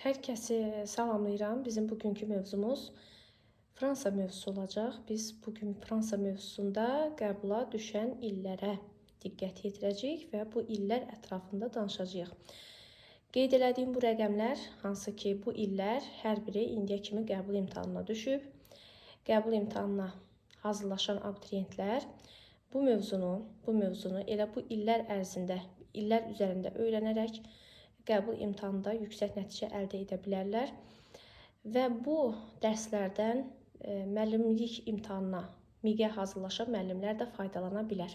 Hər kəsi salamlayıram. Bizim bugünkü mövzumuz Fransa mövzusu olacaq. Biz bugün Fransa mövzusunda qəbula düşən illərə diqqət yetirəcəyik və bu illər ətrafında danışacağıq. Qeyd elədiyim bu rəqəmlər, hansı ki bu illər hər biri indiyə kimi qəbul imtahanına düşüb. Qəbul imtahanına hazırlaşan abituriyentlər bu mövzunu elə bu illər ərzində, illər üzərində öyrənərək qəbul imtahanında yüksək nəticə əldə edə bilərlər və bu dərslərdən müəllimlik imtahanına MİQ-ə hazırlaşan müəllimlər də faydalana bilər.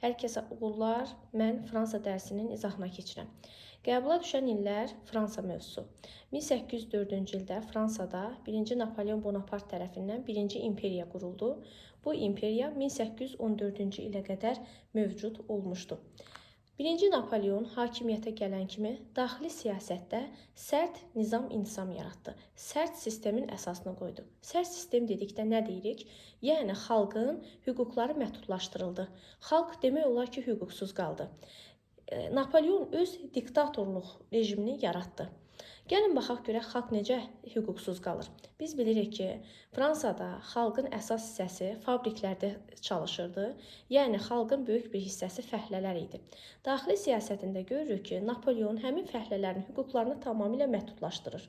Hər kəsə uğurlar, mən Fransa dərsinin izahına keçirəm. Qəbula düşən illər Fransa mövzusu. 1804-cü ildə Fransada 1-ci Napoleon Bonaparte tərəfindən 1-ci imperiya quruldu. Bu imperiya 1814-cü ilə qədər mövcud olmuşdu. 1-ci Napoleon hakimiyyətə gələn kimi daxili siyasətdə sərt nizam-intizam yaratdı. Sərt sistemin əsasını qoydu. Sərt sistem dedikdə nə deyirik? Yəni xalqın hüquqları məhdudlaşdırıldı. Xalq demək olar ki, hüquqsuz qaldı. Napoleon öz diktatorluq rejimini yaratdı. Gəlin baxaq görək xalq necə hüquqsuz qalır. Biz bilirik ki, Fransada xalqın əsas hissəsi fabriklərdə çalışırdı. Yəni xalqın böyük bir hissəsi fəhlələr idi. Daxili siyasətində görürük ki, Napoleon həmin fəhlələrin hüquqlarını tamamilə məhdudlaşdırır.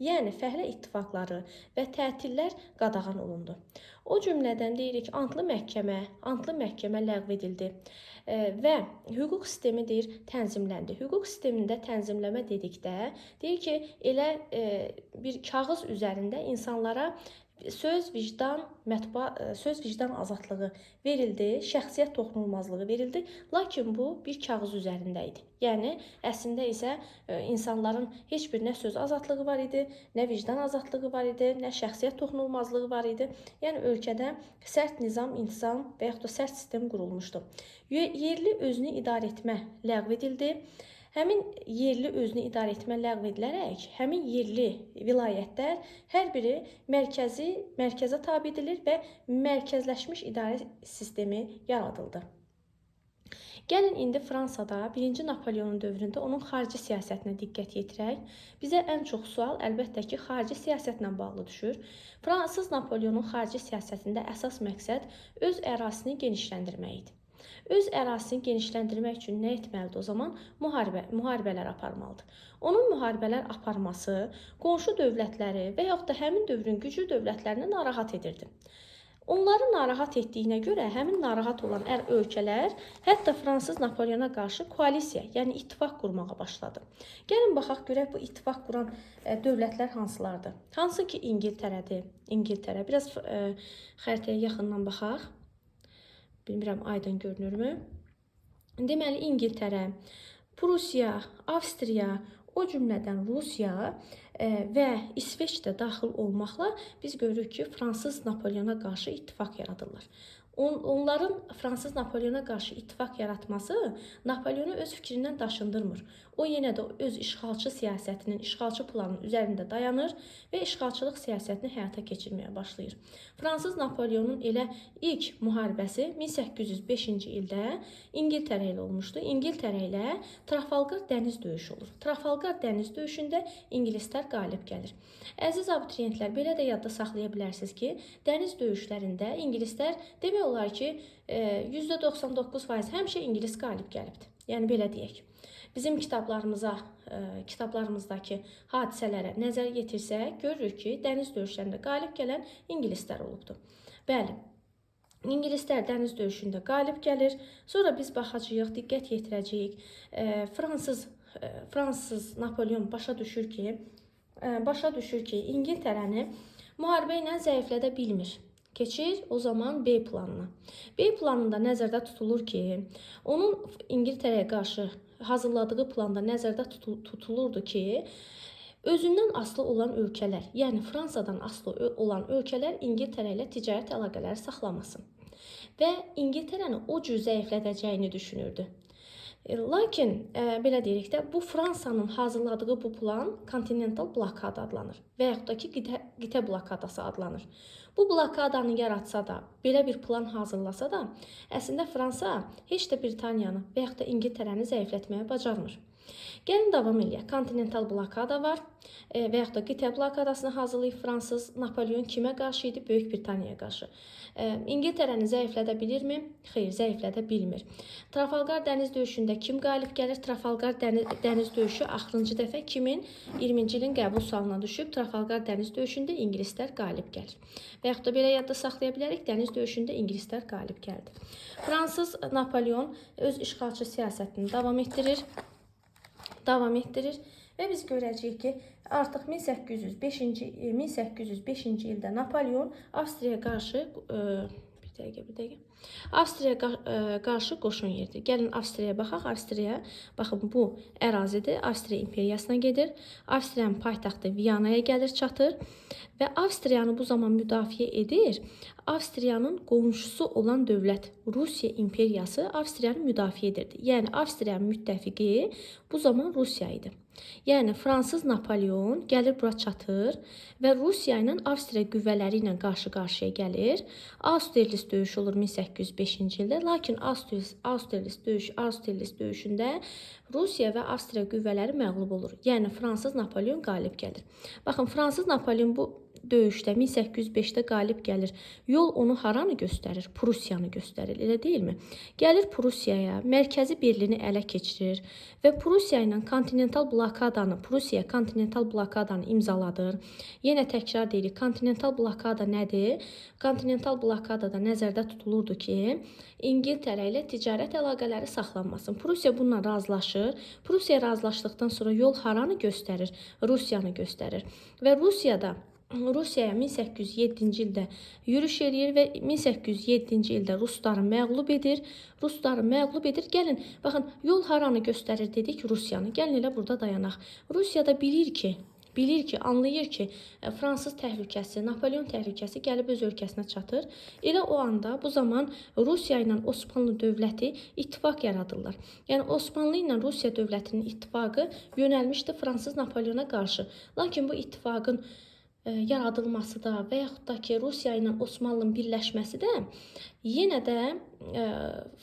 Yəni fəhlə ittifaqları və tətillər qadağan olundu. O cümlədən deyirik, antlı məhkəmə ləğv edildi və hüquq sistemi tənzimləndi. Hüquq sistemində tənzimləmə dedikdə deyir ki, elə bir kağız üzərində insanlara söz vicdan azadlığı verildi, şəxsiyyət toxunulmazlığı verildi, lakin bu bir kağız üzərində idi. Yəni əslində isə insanların heç bir nə söz azadlığı var idi, nə vicdan azadlığı var idi, nə şəxsiyyət toxunulmazlığı var idi. Yəni ölkədə sərt nizam-intizam və yaxud da sərt sistem qurulmuşdu. Yerli özünü idarə etmə ləğv edildi. Həmin yerli özünü idarə etmə ləğv edilərək, həmin yerli vilayətlər hər biri mərkəzə tabe edilir və mərkəzləşmiş idarə sistemi yaradıldı. Gəlin indi Fransada 1-ci Napoleonun dövründə onun xarici siyasətinə diqqət yetirək. Bizə ən çox sual əlbəttə ki, xarici siyasətlə bağlı düşür. Fransız Napoleonun xarici siyasətində əsas məqsəd öz ərazisini genişləndirmək idi. Öz ərazisini genişləndirmək üçün nə etməlidir o zaman? Müharibələr aparmalıdır. Onun müharibələr aparması qonşu dövlətləri və yaxud da həmin dövrün güclü dövlətlərini narahat edirdi. Onları narahat etdiyinə görə həmin narahat olan ölkələr hətta Fransız Napoleona qarşı koalisiya, yəni ittifaq qurmağa başladı. Gəlin baxaq görək bu ittifaq quran dövlətlər hansılardır? Hansı ki İngiltərədir? İngiltərə. Biraz xəritəyə yaxından baxaq. Bilmirəm, aydın görünürmü? Deməli, İngiltərə, Prusiya, Avstriya, o cümlədən Rusiya və İsveç də daxil olmaqla biz görürük ki, Fransız Napoleona qarşı ittifaq yaradırlar. Onların Fransız Napoleona qarşı ittifaq yaratması Napoleonu öz fikrindən daşındırmır. O yenə də öz işğalçı siyasətinin, işğalçı planının üzərində dayanır və işğalçılıq siyasətini həyata keçirməyə başlayır. Fransız Napoleonun elə ilk müharibəsi 1805-ci ildə İngiltərə ilə olmuşdu. İngiltərə ilə Trafalgar dəniz döyüşü olur. Trafalgar dəniz döyüşündə ingilislər qalib gəlir. Əziz abituriyentlər, belə də yadda saxlaya bilərsiniz ki, dəniz döyüşlərində ingilislər demək olar ki, %99% həmişə ingilis qalib gəlibdir. Yəni belə deyək. Bizim kitablarımızdakı hadisələrə nəzər yetirsək, görürük ki, dəniz döyüşlərində qalib gələn ingilislər olubdur. Bəli, İngilislər dəniz döyüşündə qalib gəlir. Sonra biz baxacağıq, diqqət yetirəcəyik. Fransız Napoleon başa düşür ki, İngiltərəni müharibə ilə zəiflədə bilmir. Keçir o zaman B planına. B planında nəzərdə tutulur ki, onun İngiltərəyə qarşı hazırladığı planda nəzərdə tutulurdu ki, özündən asılı olan ölkələr, yəni Fransadan asılı olan ölkələr İngiltərə ilə ticarət əlaqələri saxlamasın və İngiltərəni o cür zəiflədəcəyini düşünürdü. Lakin belə deyirik də, bu Fransanın hazırladığı bu plan kontinental blokada adlanır və yaxud da ki, qitə blokadası adlanır. Bu blokadanı yaratsa da, belə bir plan hazırlasa da, əslində Fransa heç də Britaniyanı və yaxud da İngiltərəni zəiflətməyə bacarmır. Gəlin davam eləyək. Kontinental blokada var və yaxud da qitə blokadasını hazırlayıb fransız. Napolyon kimə qarşı idi? Böyük Britaniyaya qarşı. İngiltərəni zəiflədə bilirmi? Xeyr, zəiflədə bilmir. Trafalgar dəniz döyüşündə kim qalib gəlir? Trafalgar dəniz döyüşü axırıncı dəfə 2020-ci ilin qəbul sualına düşüb. Trafalgar dəniz döyüşündə ingilislər qalib gəlir. Və yaxud da belə yadda saxlaya bilərik, dəniz döyüşündə ingilislər qalib gəldi. Fransız Napolyon öz işğalçı siyasətini davam etdirir və biz görəcəyik ki, artıq 1805-ci ildə Napolyon Avstriyaya qarşı Avstriyaya qarşı qoşun yeridir. Gəlin Avstriyaya baxaq. Avstriya, baxın bu ərazidir. Avstriya imperiyasına gedir. Avstriyanın paytaxtı Viyanaya gəlir, çatır və Avstriyanı bu zaman müdafiə edir. Avstriyanın qonşusu olan dövlət Rusiya imperiyası Avstriyanı müdafiə edirdi. Yəni Avstriyanın müttəfiqi bu zaman Rusiya idi. Yəni fransız Napolyon gəlir bura çatır və Rusiya ilə Avstriya qüvvələri ilə qarşı-qarşıya gəlir. Austerlitz döyüşü olur 1805-ci ildə, lakin Austerlitz döyüşündə Rusiya və Avstriya qüvvələri məğlub olur. Yəni fransız Napolyon qalib gəlir. Baxın, fransız Napolyon bu döyüşdə 1805-də qalib gəlir. Yol onu haranı göstərir? Prusiyanı göstərir, elə deyilmi? Gəlir Prusiyaya, mərkəzi Berlini ələ keçirir və Prusiya ilə Prusiya kontinental blokadanı imzaladır. Yenə təkrar deyirik, kontinental blokada nədir? Kontinental blokadada nəzərdə tutulurdu ki, İngiltərə ilə ticarət əlaqələri saxlanmasın. Prusiya bununla razılaşır. Prusiya razılaşdıqdan sonra yol haranı göstərir? Rusiyanı göstərir və Rusiyaya 1807-ci ildə yürüş eləyir və 1807-ci ildə Rusları məğlub edir. Gəlin, baxın, yol haranı göstərir dedik? Rusiyanı. Gəlin elə burada dayanaq. Rusiya da bilir ki, anlayır ki, fransız təhlükəsi, Napolyon təhlükəsi gəlib öz ölkəsinə çatır. Elə o anda, bu zaman Rusiya ilə Osmanlı dövləti ittifaq yaradırlar. Yəni Osmanlı ilə Rusiya dövlətinin ittifaqı yönəlmişdi fransız Napolyona qarşı. Lakin bu ittifaqın yaradılması da və yaxud da ki, Rusiya ilə Osmanlının birləşməsi də yenə də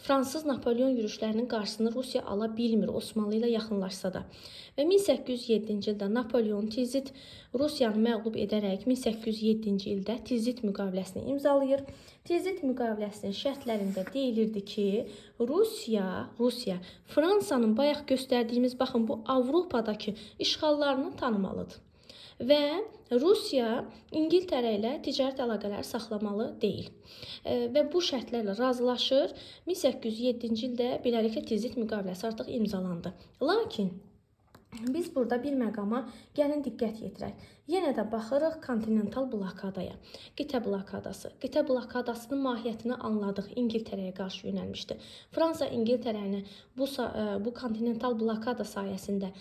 fransız Napolyon yürüşlərinin qarşısını Rusiya ala bilmir, Osmanlı ilə yaxınlaşsa da. Və 1807-ci ildə Napolyon Tilsit Rusiyanı məğlub edərək 1807-ci ildə Tilsit müqaviləsini imzalayır. Tilsit müqaviləsinin şərtlərində deyilirdi ki, Rusiya Fransanın bayaq göstərdiyimiz, baxın, bu Avropadakı işğallarını tanımalıdır. Və Rusiya İngiltərə ilə ticarət əlaqələri saxlamalı deyil. Və bu şərtlərlə razılaşır. 1807-ci ildə beləliklə Tilsit müqaviləsi artıq imzalandı. Lakin biz burada bir məqama gəlin diqqət yetirək. Yenə də baxırıq kontinental blokadaya. Qitə blokadası. Qitə blokadasının mahiyyətini anladıq. İngiltərəyə qarşı yönəlmişdi. Fransa İngiltərəni bu kontinental blokada sayəsində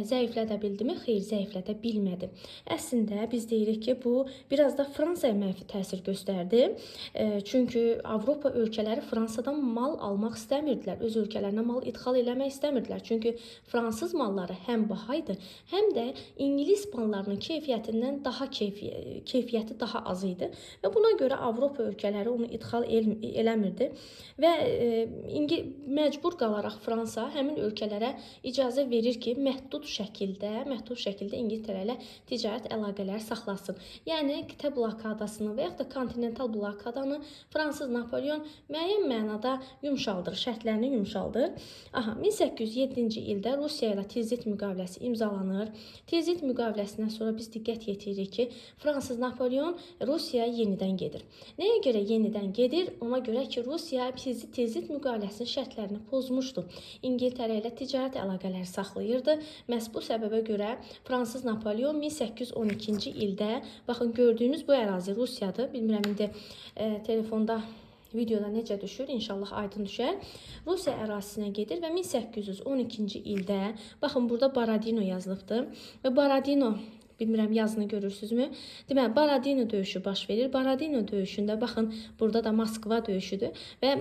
zəiflədə bildimi? Xeyr, zəiflədə bilmədi. Əslində biz deyirik ki, bu biraz da Fransaya mənfi təsir göstərdi. Çünki Avropa ölkələri Fransadan mal almaq istəmirdilər. Öz ölkələrinə mal idxal eləmək istəmirdilər. Çünki fransız malları həm baha idi, həm də İngilis mallarının keyfiyyətindən keyfiyyəti daha az idi və buna görə Avropa ölkələri onu idxal eləmirdi və məcbur qalaraq Fransa həmin ölkələrə icazə verir ki, məhdud şəkildə İngiltərə ilə ticarət əlaqələri saxlasın. Yəni qitə blokadasını və yaxud da kontinental blokadanı fransız Napolyon müəyyən mənada yumşaldır, şərtlərini yumşaldır. 1807-ci ildə Rusiya ilə Tilsit müqaviləsi imzalanır. Tilsit müqaviləsindən sonra biz diqqət yetiririk ki, fransız Napolyon Rusiyaya yenidən gedir. Nəyə görə yenidən gedir? Ona görə ki, Rusiya Tilsit müqaviləsinin şərtlərini pozmuşdu. İngiltərə ilə ticarət əlaqələri saxlayırdı. Məhz bu səbəbə görə fransız Napolyon 1812-ci ildə, baxın, gördüyünüz bu ərazi Rusiyadır. Bilmirəm, indi telefonda videoda necə düşür, inşallah aydın düşər. Rusiya ərazisinə gedir və 1812-ci ildə, baxın, burada Borodino yazılıbdır və Bilmirəm yazını görürsünüzmü? Deməli, Baradino döyüşü baş verir. Baradino döyüşündə baxın, burada da Moskva döyüşüdür və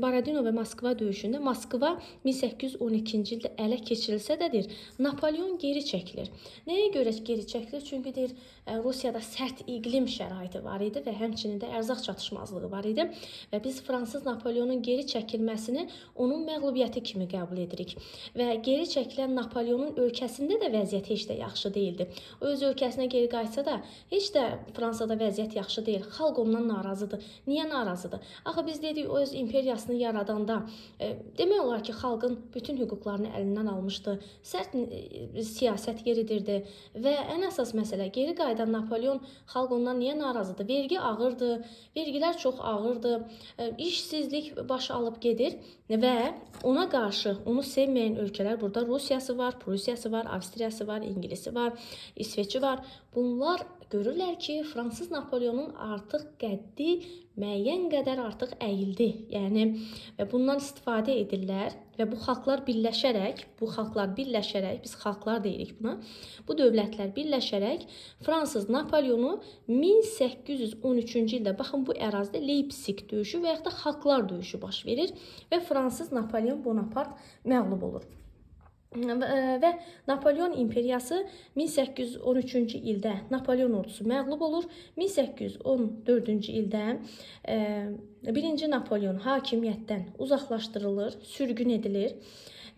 Baradino və Moskva döyüşündə Moskva 1812-ci ildə ələ keçirilsə də deyir, Napoleon geri çəkilir. Nəyə görə geri çəkilir? Çünki deyir, Rusiyada sərt iqlim şəraiti var idi və həmçinin də ərzaq çatışmazlığı var idi və biz fransız Napoleonun geri çəkilməsini onun məğlubiyyəti kimi qəbul edirik. Və geri çəkilən Napoleonun ölkəsində də vəziyyət heç də yaxşı deyildi. O öz ölkəsinə geri qayıtsa da heç də Fransada vəziyyət yaxşı deyil. Xalq ondan narazıdır. Niyə narazıdır? Axı biz dedik, o öz imperiyasını yaradanda demək olar ki, xalqın bütün hüquqlarını əlindən almışdı. Sərt siyasət yeridirdi və ən əsas məsələ geri qayıdan Napoleon, xalq ondan niyə narazıdır? Vergi ağırdı, vergilər çox ağırdı, işsizlik baş alıb gedir və ona qarşı onu sevməyən ölkələr, burada Rusiyası var, Prusiyası var, Avstriyası var, İngilisi var, İsveçi var. Bunlar görürlər ki, Fransız Napoleonun artıq qəddi müəyyən qədər artıq əyildi. Yəni və bundan istifadə edirlər və bu xalqlar birləşərək, biz xalqlar deyirik buna. Bu dövlətlər birləşərək Fransız Napoleonu 1813-cü ildə baxın bu ərazidə Leipzig döyüşü və yaxud da xalqlar döyüşü baş verir və Fransız Napoleon Bonaparte məğlub olur. Və Napoleon imperiyası 1813-cü ildə Napoleon ordusu məğlub olur. 1814-cü ildə 1-ci Napoleon hakimiyyətdən uzaqlaşdırılır, sürgün edilir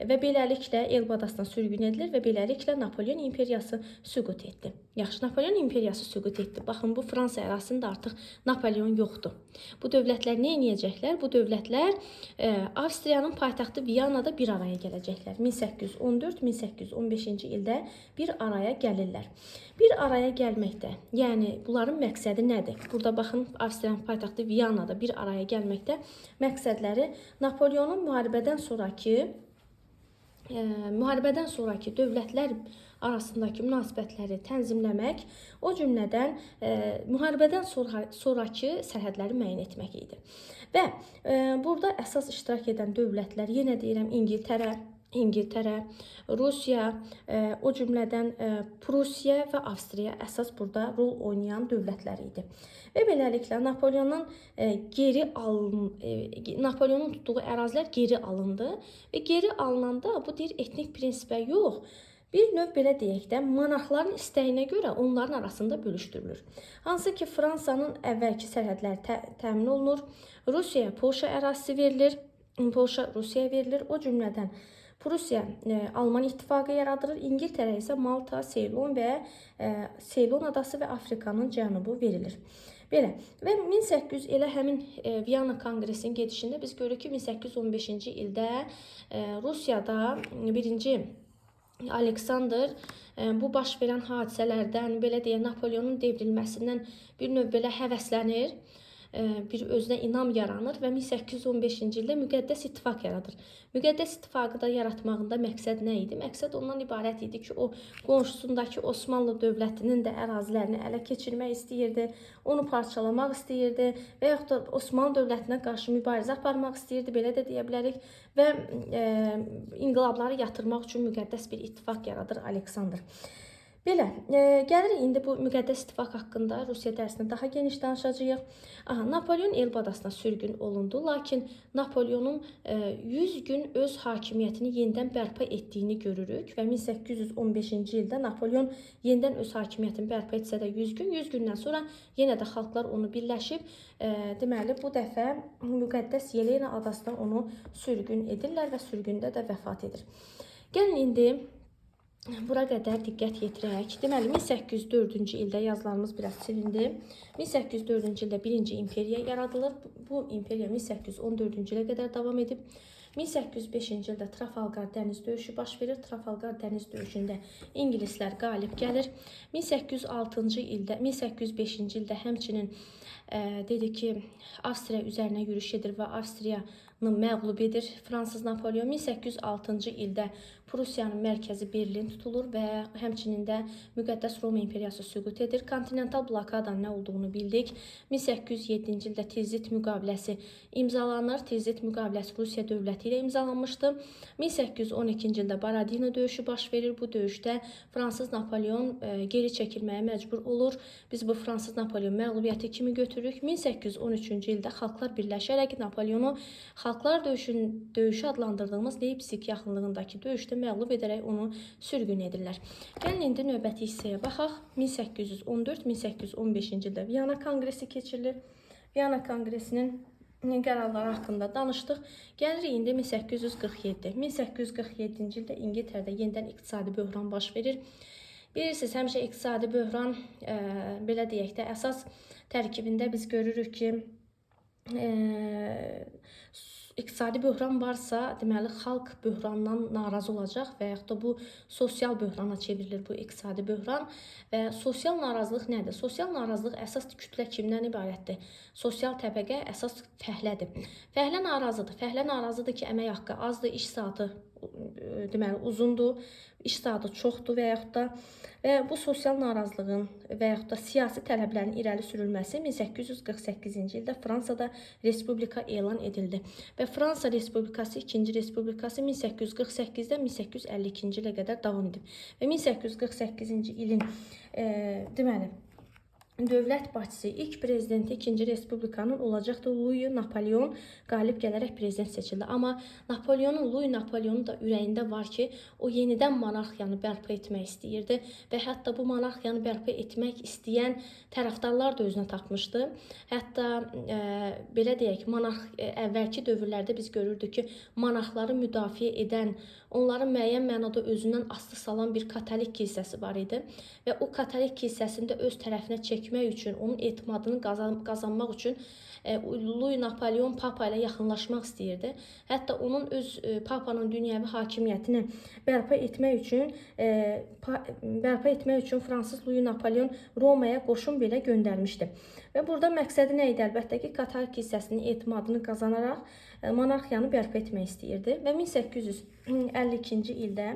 və beləliklə Elba adasına sürgün edilir və beləliklə Napoleon imperiyası süqut etdi. Yaxşı, Napoleon imperiyası süqut etdi. Baxın, bu Fransa ərazisində artıq Napoleon yoxdur. Bu dövlətlər nə edəcəklər? Bu dövlətlər Avstriyanın paytaxtı Viyanada bir araya gələcəklər. 1814-1815-ci ildə bir araya gəlirlər. Bir araya gəlməkdə, yəni bunların məqsədi nədir? Burada baxın, Avstriyanın paytaxtı Viyanada bir araya gəlməkdə məqsədləri Napoleonun müharibədən sonraki dövlətlər arasındakı münasibətləri tənzimləmək, o cümlədən müharibədən sonraki sərhədləri müəyyən etmək idi. Və burada əsas iştirak edən dövlətlər, yenə deyirəm, İngiltərə, Rusiya, o cümlədən Prusiya və Avstriya əsas burada rol oynayan dövlətlər idi. Və beləliklə Napoleonun tutduğu ərazilər geri alındı və geri alınanda bu deyir etnik prinsipə yox, bir növ belə deyək də, monarxların istəyinə görə onların arasında bölüşdürülür. Hansı ki, Fransanın əvvəlki sərhədləri təmin olunur, Rusiyaya Polşa ərazisi verilir, Polşa Rusiyaya verilir, o cümlədən Prusiya Alman ittifaqı yaradılır, İngiltərə isə Malta, Seylon və Seylon adası və Afrikanın cənubu verilir. Belə və 1800 elə həmin Viyana Konqresinin gedişində biz görürük ki, 1815-ci ildə Rusiyada 1-ci Aleksandr bu baş verən hadisələrdən, belə deyək, Napoleonun devrilməsindən bir növ belə həvəslənir, bir özünə inam yaranır və 1815-ci ildə müqəddəs ittifaq yaradır. Müqəddəs ittifaqı da yaratmağında məqsəd nə idi? Məqsəd ondan ibarət idi ki, o qonşusundakı Osmanlı dövlətinin də ərazilərini ələ keçirmək istəyirdi, onu parçalamaq istəyirdi və yaxud da Osmanlı dövlətinə qarşı mübarizə aparmaq istəyirdi, belə də deyə bilərik və inqilabları yatırmaq üçün müqəddəs bir ittifaq yaradır Aleksandr. Belə, gəlirik indi bu müqəddəs ittifaq haqqında Rusiya dərsində daha geniş danışacağıq. Napoleon Elba adasına sürgün olundu, lakin Napoleonun 100 gün öz hakimiyyətini yenidən bərpa etdiyini görürük və 1815-ci ildə Napoleon yenidən öz hakimiyyətini bərpa etsə də 100 gündən sonra yenə də xalqlar onu birləşib, deməli bu dəfə müqəddəs Yelena adasına onu sürgün edirlər və sürgündə də vəfat edir. Gəlin indi bura qədər diqqət yetirək. Deməli, 1804-cü ildə yazılarımız biraz silindi. 1804-cü ildə 1-ci imperiya yaradılır. Bu imperiya 1814-cü ilə qədər davam edib. 1805-ci ildə Trafalgar dəniz döyüşü baş verir. Trafalgar dəniz döyüşündə ingilislər qalib gəlir. 1805-ci ildə həmçinin dedi ki, Avstriya üzərinə yürüş edir və Avstriyanı məğlub edir Fransız Napoleon. 1806-cı ildə Prusiyanın mərkəzi Berlin tutulur və həmçinin də Müqəddəs Roma imperiyası süqut edir. Kontinental blokadanın nə olduğunu bildik. 1807-ci ildə Tilsit müqaviləsi imzalanır. Tilsit müqaviləsi Rusiya dövləti ilə imzalanmışdı. 1812-ci ildə Borodino döyüşü baş verir. Bu döyüşdə Fransız Napolyon geri çəkilməyə məcbur olur. Biz bu Fransız Napolyon məğlubiyyəti kimi götürürük. 1813-cü ildə xalqlar birləşərək Napolyonu xalqlar döyüşü adlandırdığımız Leipzig yaxınlığındakı döyüşdə məğlub edərək onu sürgün edirlər. Gəlin indi növbəti hissəyə baxaq. 1814-1815-ci ildə Viyana Konqresi keçirilir. Viyana Konqresinin qərarları haqqında danışdıq. Gəlirik indi 1847. 1847-ci ildə İngiltərədə yenidən iqtisadi böhran baş verir. Bilirsiniz, həmişə iqtisadi böhran, belə deyək də, əsas tərkibində biz görürük ki, iqtisadi böhran varsa, deməli, xalq böhrandan narazı olacaq və yaxud da bu sosial böhrana çevrilir bu iqtisadi böhran. Və sosial narazılıq nədir? Sosial narazılıq əsas kütlə kimdən ibarətdir? Sosial təbəqə əsas fəhlədir. Fəhlə narazıdır. Fəhlə narazıdır ki, əmək haqqı azdır, iş saatı deməli uzundur, iş saatı çoxdur və yaxud da bu sosial narazılığın və yaxud da siyasi tələblərin irəli sürülməsi 1848-ci ildə Fransada Respublika elan edildi. Və Fransa Respublikası, 2-ci Respublikası 1848-dən 1852-ci ilə qədər davam edib. Və 1848-ci ilin deməli, dövlət başçısı, ilk prezidenti 2-ci Respublikanın olacaqdı Louis Napolyon qalib gələrək prezident seçildi. Amma Louis Napolyonun da ürəyində var ki, o yenidən monarxiyanı bərpa etmək istəyirdi və hətta bu monarxiyanı bərpa etmək istəyən tərəfdarlar da özünə tapmışdı. Hətta belə deyək, əvvəlki dövrlərdə biz görürdük ki, monarxları müdafiə edən, onların müəyyən mənada özündən asılı salan bir katolik kilsəsi var idi və o katolik kilsəsini də öz tərəfinə çəkmək üçün, onun etimadını qazanmaq üçün Louis Napolyon Papa ilə yaxınlaşmaq istəyirdi. Hətta onun öz Papanın dünyəvi hakimiyyətini bərpa etmək üçün Fransız Louis Napolyon Romaya qoşun belə göndərmişdi. Və burada məqsədi nə idi? Əlbəttə ki, katolik kilsəsinin etimadını qazanaraq monarxiyanı bərpa etmək istəyirdi və 1852-ci ildə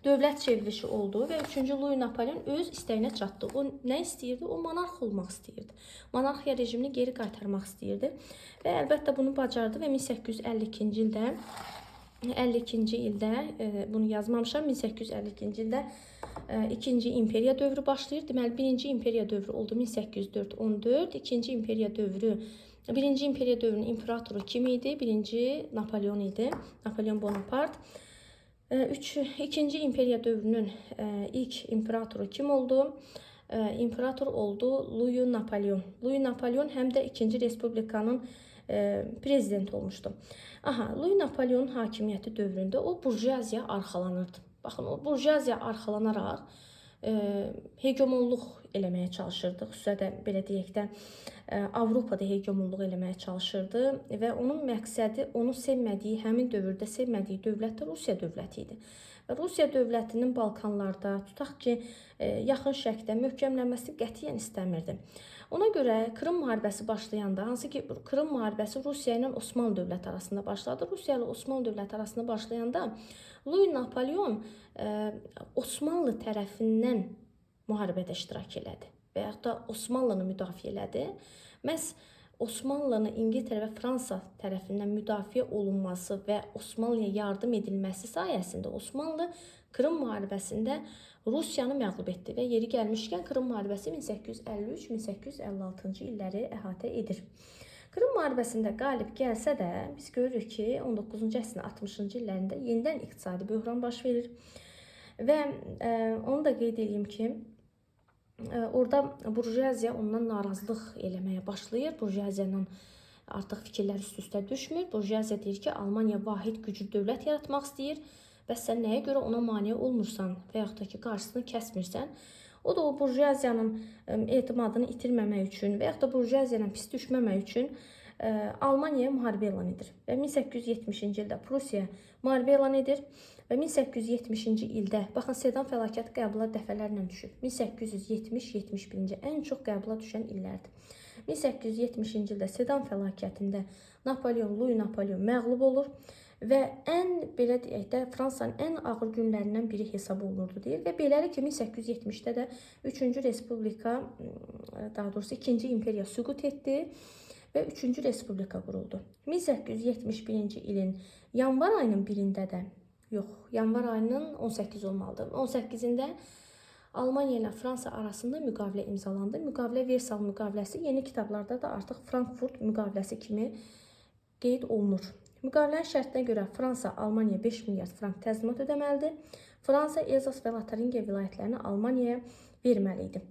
dövlət çevrilişi oldu və 3-cü Louis Napolyon öz istəyinə çatdı. O nə istəyirdi? O monarx olmaq istəyirdi. Monarxiya rejimini geri qaytarmaq istəyirdi və əlbəttə bunu bacardı və 1852-ci ildə bunu yazmamışam, 1852-ci ildə 2-ci imperiya dövrü başlayır. Deməli, 1-ci imperiya dövrü oldu 1804-14, 2-ci imperiya dövrü, 1-ci imperiya dövrünün imperatoru kim idi? 1-ci Napolyon idi, Napolyon Bonaparte. 2-ci imperiya dövrünün ilk imperatoru kim oldu? İmperator oldu Louis Napolyon. Louis Napolyon həm də 2-ci Respublikanın prezidenti olmuşdu. Louis Napolyonun hakimiyyəti dövründə o burjuaziya arxalanırdı. Baxın, o burjuaziya arxalanaraq hegemonluq eləməyə çalışırdı. Xüsusən də belə deyək də Avropada hegemonluq eləməyə çalışırdı və onun məqsədi onu sevmədiyi, həmin dövrdə sevmədiyi dövlət də Rusiya dövləti idi. Rusiya dövlətinin Balkanlarda, tutaq ki, yaxın şərqdə möhkəmlənməsini qətiyyən istəmirdi. Ona görə Krım müharibəsi başlayanda, hansı ki Krım müharibəsi Rusiya ilə Osmanlı dövləti arasında başladı. Rusiya ilə Osmanlı dövləti arasında başlayanda Louis Napolyon Osmanlı tərəfindən müharibədə iştirak elədi və yaxud da Osmanlını müdafiə elədi. Məhz Osmanlını İngiltərə və Fransa tərəfindən müdafiə olunması və Osmanlıya yardım edilməsi sayəsində Osmanlı Krım müharibəsində Rusiyanı məğlub etdi və yeri gəlmişkən Krım müharibəsi 1853-1856-cı illəri əhatə edir. Krım müharibəsində qalib gəlsə də biz görürük ki, 19-cu əsrin 60-cı illərində yenidən iqtisadi böhran baş verir və onu da qeyd edeyim ki, orada burjuaziya ondan narazılıq eləməyə başlayır. Burjuaziya ilə artıq fikirlər üst-üstə düşmür. Burjuaziya deyir ki, Almaniya vahid güclü dövlət yaratmaq istəyir və sən nəyə görə ona mane olmursan və yaxud da ki, qarşısını kəsmirsən. O da o burjuaziyanın etimadını itirməmək üçün və yaxud da burjuaziya ilə pis düşməmək üçün Almaniyaya müharibə elan edir. Və 1870-ci ildə Prusiya müharibə elan edir və 1870-ci ildə, baxın, Sedan fəlakəti qəbula dəfələrlə düşüb. 1870-71-ci ən çox qəbula düşən illərdir. 1870-ci ildə Sedan fəlakətində Louis Napolyon məğlub olur və belə deyək də Fransanın ən ağır günlərindən biri hesab olunurdu deyir və beləliklə 1870-də də 3-cü respublika, daha doğrusu 2-ci imperiya süqut etdi və 3-cü respublika quruldu. 1871-ci ilin yanvar ayının 1-də də, yox, yanvar ayının 18 olmalıdır. 18-də Almaniya ilə Fransa arasında müqavilə imzalandı. Müqavilə Versal müqaviləsi yeni kitablarda da artıq Frankfurt müqaviləsi kimi qeyd olunur. Müqavilənin şərtinə görə Fransa Almaniyaya 5 milyard frank təzminat ödəməlidir. Fransa Elzas və Lotaringiya vilayətlərini Almaniyaya verməli idi.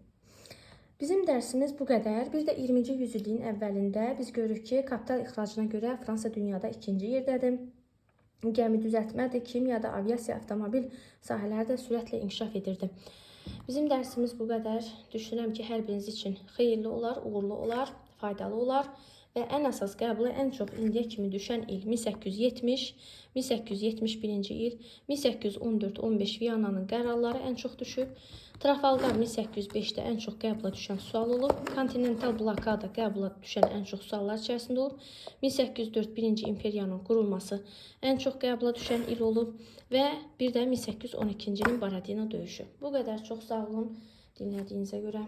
Bizim dərsimiz bu qədər. Bir də 20-ci yüzilliyin əvvəlində biz görürük ki, kapital ixracına görə Fransa dünyada 2-ci yerdədir. Gəmi düzəltmədir, kimyada, aviasiya, avtomobil sahələri də sürətlə inkişaf edirdi. Bizim dərsimiz bu qədər. Düşünürəm ki, hər biriniz üçün xeyirli olar, uğurlu olar, faydalı olar. Və ən əsas qəbula ən çox indiyə kimi düşən il 1870, 1871-ci il, 1814-15 Viyananın qərarları ən çox düşüb. Trafalgar 1805-də ən çox qəbula düşən sual olub. Kontinental blokada qəbula düşən ən çox suallar içərisində olub. 1804-1-ci imperiyanın qurulması ən çox qəbula düşən il olub. Və bir də 1812-ci ilin Baradina döyüşü. Bu qədər, çox sağ olun dinlədiyinizə görə.